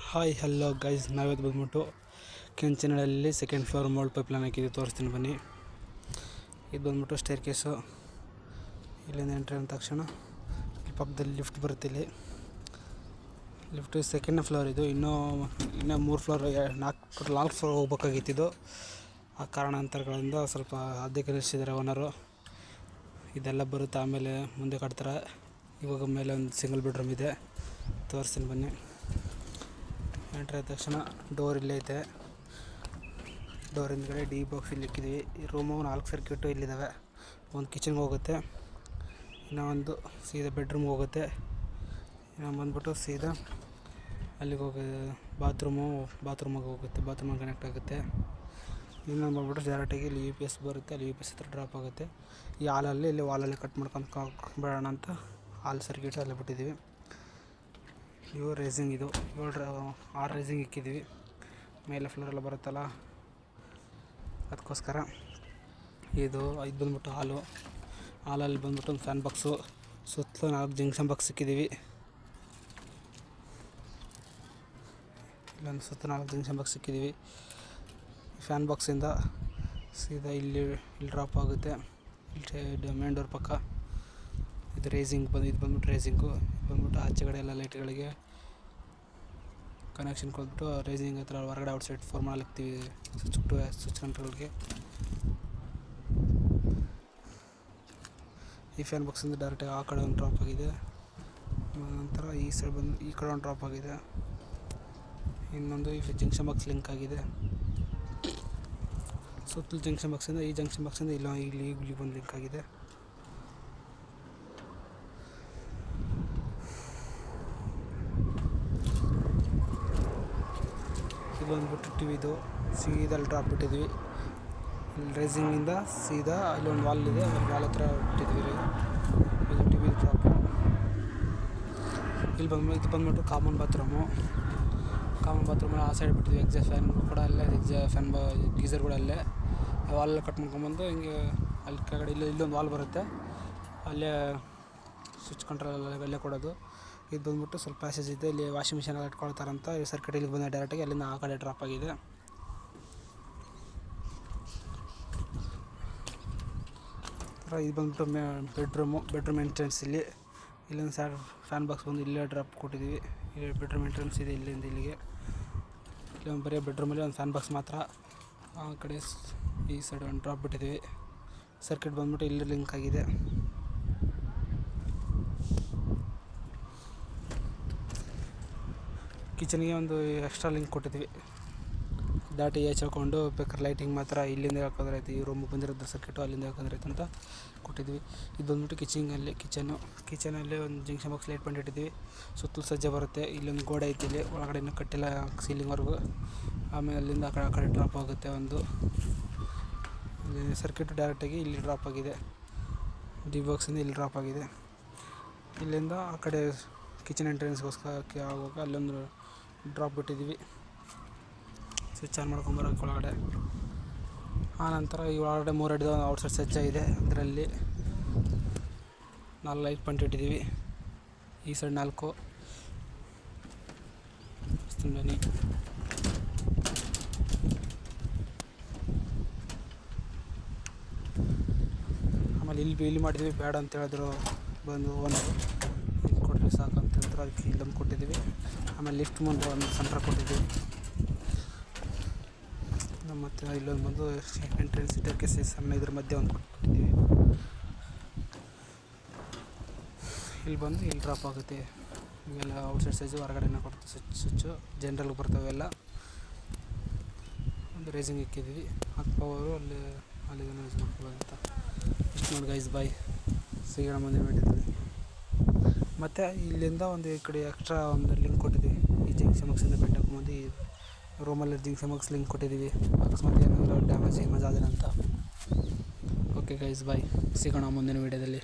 Hi hello guys, ನಾವಿವತ್ತು ಬಂದ್ಬಿಟ್ಟು Kenchanahalli second floor mould pipeline ಹಾಕಿದ್ದು ತೋರಿಸ್ತೀನಿ ಬನ್ನಿ. ಇದು ಬಂದ್ಬಿಟ್ಟು ಸ್ಟೇರ್ ಕೇಸು. ಇಲ್ಲಿಂದ ಎಂಟ್ರಿ ಅಂದ ತಕ್ಷಣ ಇಲ್ಲಿ ಪಕ್ಕದಲ್ಲಿ ಲಿಫ್ಟ್ ಬರುತ್ತೆ. ಇಲ್ಲಿ ಲಿಫ್ಟ್ ಸೆಕೆಂಡ್ ಫ್ಲೋರ್. ಇದು ಇನ್ನೂ 3 ಫ್ಲೋರ್ 4 ಫ್ಲೋರ್ ಹೋಗ್ಬೇಕಾಗಿತ್ತು. ಆ ಕಾರಣಾಂತರಗಳಿಂದ ಸ್ವಲ್ಪ ಅರ್ಧಕ್ಕೆ ನಿಲ್ಲಿಸಿದ್ದಾರೆ ಓನರು. ಇದೆಲ್ಲ ಬರುತ್ತೆ, ಆಮೇಲೆ ಮುಂದೆ ಕಟ್ತಾರೆ. ಇವಾಗ ಮೇಲೆ ಒಂದು ಸಿಂಗಲ್ ಬೆಡ್ರೂಮ್ ಇದೆ, ತೋರಿಸ್ತೀನಿ ಬನ್ನಿ. ಎಂಟ್ರಿ ಆದ ತಕ್ಷಣ ಡೋರ್ ಇಲ್ಲೇ ಐತೆ. ಡೋರ್ ಹಿಂದ್ಗಡೆ ಡಿ ಬಾಕ್ಸ್ ಇಲ್ಲಿ ಇಕ್ಕಿದ್ವಿ. ಈ ರೂಮು 4 ಸರ್ಕ್ಯೂಟು ಇಲ್ಲಿದ್ದಾವೆ. ಒಂದು ಕಿಚನ್ಗೆ ಹೋಗುತ್ತೆ, ಇನ್ನೂ ಒಂದು ಸೀದಾ ಬೆಡ್ರೂಮ್ಗೆ ಹೋಗುತ್ತೆ, ಇನ್ನೂ ಬಂದ್ಬಿಟ್ಟು ಸೀದಾ ಅಲ್ಲಿಗೆ ಹೋಗಿ ಬಾತ್ರೂಮಿಗೆ ಹೋಗುತ್ತೆ, ಬಾತ್ರೂಮಿಗೆ ಕನೆಕ್ಟ್ ಆಗುತ್ತೆ. ಇನ್ನೊಂದು ಬಂದ್ಬಿಟ್ಟು ಡೈರೆಕ್ಟಾಗಿ ಇಲ್ಲಿ UPS ಬರುತ್ತೆ, ಅಲ್ಲಿ UPS ಹತ್ರ ಡ್ರಾಪ್ ಆಗುತ್ತೆ. ಈ ಹಾಲಲ್ಲಿ ಇಲ್ಲಿ ವಾಲಲ್ಲಿ ಕಟ್ ಮಾಡ್ಕೊಂಡು ಬೇಡೋಣ ಅಂತ ಹಾಲ್ ಸರ್ಕ್ಯೂಟ್ ಅಲ್ಲೇ ಬಿಟ್ಟಿದ್ದೀವಿ. ಇವು ರೇಸಿಂಗ್, ಇದು 6 ರೇಸಿಂಗ್ ಇಕ್ಕಿದ್ದೀವಿ. ಮೇಲೆ ಫ್ಲೋರೆಲ್ಲ ಬರುತ್ತಲ್ಲ ಅದಕ್ಕೋಸ್ಕರ. ಇದು ಬಂದ್ಬಿಟ್ಟು ಹಾಲಲ್ಲಿ ಬಂದ್ಬಿಟ್ಟು ಒಂದು ಫ್ಯಾನ್ ಬಾಕ್ಸು, ಸುತ್ತಲೂ 4 ಜಂಕ್ಷನ್ ಬಾಕ್ಸ್ ಇಕ್ಕಿದ್ದೀವಿ. ಇಲ್ಲೊಂದು ಸುತ್ತ 4 ಜಂಕ್ಷನ್ ಬಾಕ್ಸ್ ಇಕ್ಕಿದ್ದೀವಿ. ಫ್ಯಾನ್ ಬಾಕ್ಸಿಂದ ಸೀದಾ ಇಲ್ಲಿ ಡ್ರಾಪ್ ಆಗುತ್ತೆ. ಇಲ್ಲಿ ಮೇನ್ ಡೋರ್ ಪಕ್ಕ ಇದು ರೇಸಿಂಗ್ ಇದು ಬಂದ್ಬಿಟ್ಟು ರೇಸಿಂಗು. ಬಂದ್ಬಿಟ್ಟು ಆಚೆಗಡೆ ಎಲ್ಲ ಲೈಟ್ಗಳಿಗೆ ಕನೆಕ್ಷನ್ ಕೊಟ್ಬಿಟ್ಟು ರೇಸಿಂಗ್ ಹತ್ರ ಹೊರಗಡೆ ಔಟ್ಸೈಡ್ ಫಾರ್ಮಲ್ಲಿ ಹಾಕ್ತೀವಿ ಸ್ವಿಚ್ ಕಂಟ್ರೋಲ್ಗೆ. ಈ ಫ್ಯಾನ್ ಬಾಕ್ಸಿಂದ ಡೈರೆಕ್ಟಾಗಿ ಆ ಕಡೆ ಒಂದು ಡ್ರಾಪ್ ಆಗಿದೆ. ನಂತರ ಈ ಸೈಡ್ ಬಂದು ಈ ಕಡೆ ಒಂದು ಡ್ರಾಪ್ ಆಗಿದೆ. ಇನ್ನೊಂದು ಈ ಜಂಕ್ಷನ್ ಬಾಕ್ಸ್ ಲಿಂಕ್ ಆಗಿದೆ. ಸುತ್ತಲೂ ಜಂಕ್ಷನ್ ಬಾಕ್ಸಿಂದ ಈ ಜಂಕ್ಷನ್ ಬಾಕ್ಸಿಂದ ಇಲ್ಲಿ ಬಂದು ಲಿಂಕ್ ಆಗಿದೆ. ಇದು ಬಂದ್ಬಿಟ್ಟು ಟಿವಿದು ಸೀದಾ ಡ್ರಾಪ್ ಬಿಟ್ಟಿದ್ವಿ. ಇಲ್ಲಿ ರೇಸಿಂಗಿಂದ ಸೀದಾ ಅಲ್ಲೊಂದು ವಾಲ್ ಇದೆ, ವಾಲ್ ಹತ್ರ ಬಿಟ್ಟಿದ್ವಿ. ಇದು ಟಿವಿ ಡ್ರಾಪು. ಇದು ಬಂದ್ಬಿಟ್ಟು ಕಾಮನ್ ಬಾತ್ರೂಮಲ್ಲಿ ಆ ಸೈಡ್ ಬಿಟ್ಟಿದ್ವಿ. ಎಕ್ಸಾಸ್ಟ್ ಫ್ಯಾನ್ ಕೂಡ ಅಲ್ಲೇ, ಫ್ಯಾನ್ ಗೀಸರ್ ಕೂಡ ಅಲ್ಲೇ. ವಾಲೆಲ್ಲ ಕಟ್ ಮಾಡ್ಕೊಂಬಂದು ಹಿಂಗೆ ಅಲ್ಲಿ ಕೆಳಗಡೆ ಇಲ್ಲೊಂದು ವಾಲ್ ಬರುತ್ತೆ, ಅಲ್ಲೇ ಸ್ವಿಚ್ ಕಂಟ್ರೋಲ್ ಅಲ್ಲೇ ಕೊಡೋದು. ಇದು ಬಂದ್ಬಿಟ್ಟು ಸ್ವಲ್ಪ ಪ್ಯಾಸೇಜ್ ಇದೆ, ಇಲ್ಲಿ ವಾಷಿಂಗ್ ಮಿಷಿನ್ ಎಲ್ಲ ಇಟ್ಕೊಳ್ತಾರಂತ. ಈ ಸರ್ಕ್ಯೂಟ್ ಇಲ್ಲಿಗೆ ಬಂದ ಡೈರೆಕ್ಟಾಗಿ ಅಲ್ಲಿಂದ ಆ ಕಡೆ ಡ್ರಾಪ್ ಆಗಿದೆ. ಇದು ಬಂದ್ಬಿಟ್ಟು ಬೆಡ್ರೂಮ್ ಎಂಟ್ರೆನ್ಸ್. ಇಲ್ಲೊಂದು ಫ್ಯಾನ್ ಬಾಕ್ಸ್ ಬಂದು ಇಲ್ಲೇ ಡ್ರಾಪ್ ಕೊಟ್ಟಿದ್ದೀವಿ. ಇಲ್ಲಿ ಬೆಡ್ರೂಮ್ ಎಂಟ್ರೆನ್ಸ್ ಇದೆ, ಇಲ್ಲಿಂದ ಇಲ್ಲಿಗೆ. ಇಲ್ಲೊಂದು ಬರೀ ಬೆಡ್ರೂಮಲ್ಲಿ ಒಂದು ಫ್ಯಾನ್ ಬಾಕ್ಸ್ ಮಾತ್ರ. ಆ ಕಡೆ ಈ ಸೈಡ್ ಒಂದು ಡ್ರಾಪ್ ಬಿಟ್ಟಿದ್ದೀವಿ. ಸರ್ಕ್ಯೂಟ್ ಬಂದ್ಬಿಟ್ಟು ಇಲ್ಲಿ ಲಿಂಕ್ ಆಗಿದೆ. ಕಿಚನ್ಗೆ ಒಂದು ಎಕ್ಸ್ಟ್ರಾ ಲಿಂಕ್ ಕೊಟ್ಟಿದ್ವಿ. ದಾಟಿ ಹಾಕೊಂಡು ಬೇಕಾದ್ರೆ ಲೈಟಿಂಗ್ ಮಾತ್ರ ಇಲ್ಲಿಂದ ಹಾಕೋದ್ರೆ ಆಯ್ತು. ಈ ರೂಮಿಗೆ ಬಂದಿರೋದು ಸರ್ಕ್ಯೂಟು ಅಲ್ಲಿಂದ ಹಾಕೋದ್ರೆ ಆಯ್ತು ಅಂತ ಕೊಟ್ಟಿದ್ವಿ. ಇದು ಬಂದ್ಬಿಟ್ಟು ಕಿಚನಲ್ಲಿ ಒಂದು ಜಂಕ್ಷನ್ ಬಾಕ್ಸ್ ಲೈಟ್ ಬಂದು ಇಟ್ಟಿದ್ವಿ. ಸುತ್ತಲೂ ಸಜ್ಜೆ ಬರುತ್ತೆ. ಇಲ್ಲೊಂದು ಗೋಡೆ ಐತಿ, ಇಲ್ಲಿ ಒಳಗಡೆ ಇನ್ನೂ ಕಟ್ಟಿಲ್ಲ ಸೀಲಿಂಗ್ವರೆಗೂ. ಆಮೇಲೆ ಅಲ್ಲಿಂದ ಆ ಕಡೆ ಡ್ರಾಪ್ ಆಗುತ್ತೆ. ಒಂದು ಸರ್ಕ್ಯೂಟು ಡೈರೆಕ್ಟಾಗಿ ಇಲ್ಲಿ ಡ್ರಾಪ್ ಆಗಿದೆ. ಡಿ ಬಾಕ್ಸಿಂದ ಇಲ್ಲಿ ಡ್ರಾಪ್ ಆಗಿದೆ. ಇಲ್ಲಿಂದ ಆ ಕಡೆ ಕಿಚನ್ ಎಂಟ್ರೆನ್ಸ್ಗೋಸ್ಕರ ಆಗುವಾಗ ಅಲ್ಲೊಂದು ಡ್ರಾಪ್ ಬಿಟ್ಟಿದ್ದೀವಿ. ಸ್ವಿಚ್ ಆನ್ ಮಾಡ್ಕೊಂಬರೋಕೆ ಒಳಗಡೆ. ಆನಂತರ ಈ ಒಳಗಡೆ 3 ಅಡಿದ ಔಟ್ಸೈಡ್ ಸಜ್ಜ ಇದೆ. ಅದರಲ್ಲಿ 4 ಲೈಟ್ ಪಂಟ್ ಇಟ್ಟಿದ್ದೀವಿ. ಈ ಸೈಡ್ 4 ಬನ್ನಿ. ಆಮೇಲೆ ಇಲ್ಲಿ ಮಾಡಿದ್ವಿ, ಬೇಡ ಅಂತ ಹೇಳಿದ್ರು ಬಂದು ಒಂದು ಇಲ್ಲಿ ಕೊಟ್ಟರೆ ಸಾಕು ಅಂತ ಹೇಳಿದ್ರು. ಅದಕ್ಕೆ ಇಲ್ಲೊಂದು ಕೊಟ್ಟಿದ್ದೀವಿ. ಆಮೇಲೆ ಲಿಫ್ಟ್ ಮುಂದೆ ಒಂದು ಸೆಂಟ್ರ್ ಕೊಟ್ಟಿದ್ದೀವಿ. ಮತ್ತು ಇಲ್ಲೊಂದು ಬಂದು ಎಂಟ್ರೆನ್ಸ್ ಸ್ಟೇರ್ಕೇಸ್ ಸಣ್ಣ ಇದ್ರ ಮಧ್ಯೆ ಒಂದು ಕೊಟ್ಟಿದ್ದೀವಿ. ಇಲ್ಲಿ ಬಂದು ಇಲ್ಲಿ ಡ್ರಾಪ್ ಆಗುತ್ತೆ. ಇವೆಲ್ಲ ಔಟ್ಸೈಡ್ ಸೈಜು ಹೊರಗಡೆನೇ ಕೊಡ್ತೀವಿ. ಸ್ವಿಚ್ಚು ಜನರಲ್ಗೆ ಬರ್ತವೆ ಎಲ್ಲ. ಒಂದು ರೇಸಿಂಗ್ ಇಕ್ಕಿದ್ದೀವಿ. ಪವರು ಅಲ್ಲಿ ಯೂಸ್ ಮಾಡ್ಬೋದು ಅಂತ. ಇಷ್ಟು ನೋಡಿ ಗೈಸ್, ಬಾಯ್, ಸಿಗೋಣ ಮುಂದಿನ ವಿಡಿಯೋದಲ್ಲಿ. ಮತ್ತು ಇಲ್ಲಿಂದ ಒಂದು ಈ ಕಡೆ ಎಕ್ಸ್ಟ್ರಾ ಒಂದು ಲಿಂಕ್ ಕೊಟ್ಟಿದ್ದೀವಿ. ಈ ಜಂಕ್ಷನ್ ಬಾಕ್ಸಿಂದ ಬೆಂಡ್ ಹಾಕೊಂಬಂದು ಈ ರೂಮಲ್ಲಿ ಜಂಕ್ಷನ್ ಬಾಕ್ಸ್ ಲಿಂಕ್ ಕೊಟ್ಟಿದ್ದೀವಿ. ಅಕಸ್ಮಾತ್ ಏನಾದರೂ ಡ್ಯಾಮೇಜ್ ಆದರೆ ಅಂತ. ಓಕೆ ಗೈಸ್, ಬಾಯ್, ಸಿಗೋಣ ಮುಂದಿನ ವಿಡಿಯೋದಲ್ಲಿ.